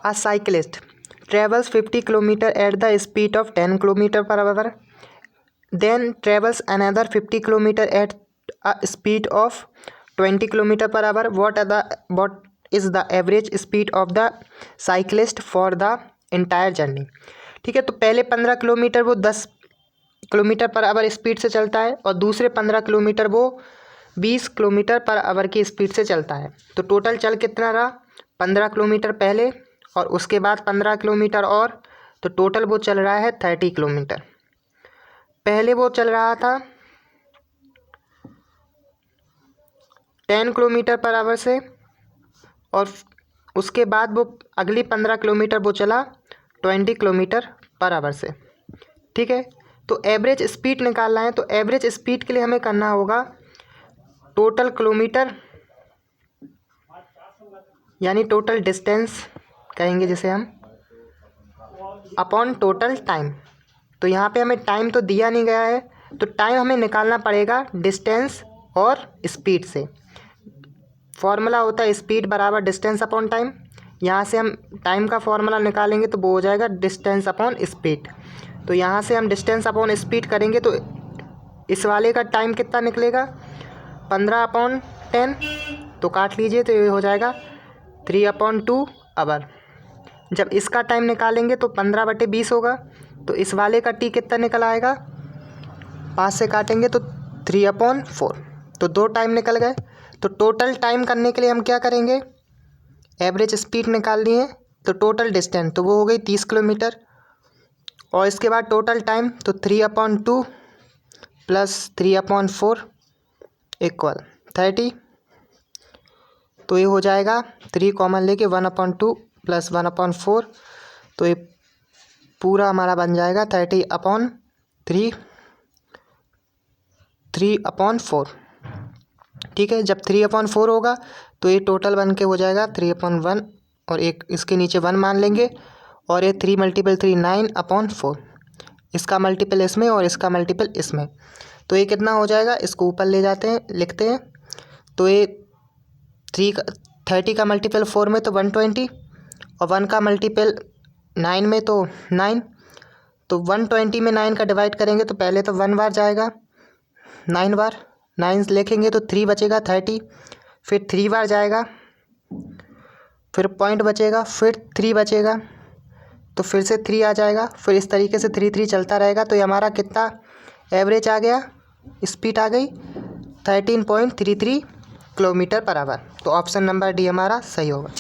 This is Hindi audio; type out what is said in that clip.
A cyclist travels 50 km at the speed of 10 km per hour, then travels another 50 km at a speed of 20 km per hour. What is the average speed of the cyclist for the entire journey? ठीक है, तो पहले 15 किलोमीटर वो 10 किलोमीटर पर आवर स्पीड से चलता है और दूसरे 15 किलोमीटर वो 20 किलोमीटर पर आवर की स्पीड से चलता है। तो टोटल चल कितना रहा? 15 किलोमीटर पहले और उसके बाद 15 किलोमीटर और, तो टोटल वो चल रहा है 30 किलोमीटर। पहले वो चल रहा था 10 किलोमीटर पर आवर से और उसके बाद वो अगली 15 किलोमीटर वो चला 20 किलोमीटर पर आवर से। ठीक है, तो एवरेज स्पीड निकालना है। तो एवरेज स्पीड के लिए हमें करना होगा टोटल किलोमीटर यानी टोटल डिस्टेंस कहेंगे जिसे हम, अपॉन टोटल टाइम। तो यहाँ पे हमें टाइम तो दिया नहीं गया है, तो टाइम हमें निकालना पड़ेगा डिस्टेंस और स्पीड से। फॉर्मूला होता है स्पीड बराबर डिस्टेंस अपॉन टाइम। यहाँ से हम टाइम का फॉर्मूला निकालेंगे तो वो हो जाएगा डिस्टेंस अपॉन स्पीड। तो यहाँ से हम डिस्टेंस अपॉन स्पीड करेंगे तो इस वाले का टाइम कितना निकलेगा? 15/10। तो काट लीजिए तो ये हो जाएगा 3/2 आवर। जब इसका टाइम निकालेंगे तो 15/20 होगा। तो इस वाले का टी कितना निकल आएगा? 5 से काटेंगे तो 3/4। तो 2 टाइम निकल गए। तो टोटल टाइम करने के लिए हम क्या करेंगे? एवरेज स्पीड निकालनी है तो टोटल डिस्टेंस तो वो हो गई 30 किलोमीटर और इसके बाद टोटल टाइम तो 3/2 प्लस 3/4 इक्वल 30। तो ये हो जाएगा 3 कॉमन लेके 1/2 प्लस 1/4। तो ये पूरा हमारा बन जाएगा 30/3 3/4। ठीक है, जब 3/4 होगा तो ये टोटल बन के हो जाएगा 3/1 और एक इसके नीचे 1 मान लेंगे और ये 3 × 3 9/4। इसका मल्टीपल इसमें और इसका मल्टीपल इसमें। तो ये कितना हो जाएगा? इसको ऊपर ले जाते हैं, लिखते हैं। तो ये 30 का मल्टीपल 4 में तो 120 और 1 का मल्टीपल 9 में तो 9। तो 120 में 9 का डिवाइड करेंगे तो पहले तो 1 बार जाएगा, 9 बार 9 लिखेंगे तो 3 बचेगा 30, फिर 3 बार जाएगा, फिर पॉइंट बचेगा, फिर 3 बचेगा, तो फिर से 3 आ जाएगा, फिर इस तरीके से 3 3 चलता रहेगा। तो ये हमारा कितना एवरेज आ गया? स्पीड आ गई 13.33 किलोमीटर पर आवर। तो ऑप्शन नंबर डी हमारा सही होगा।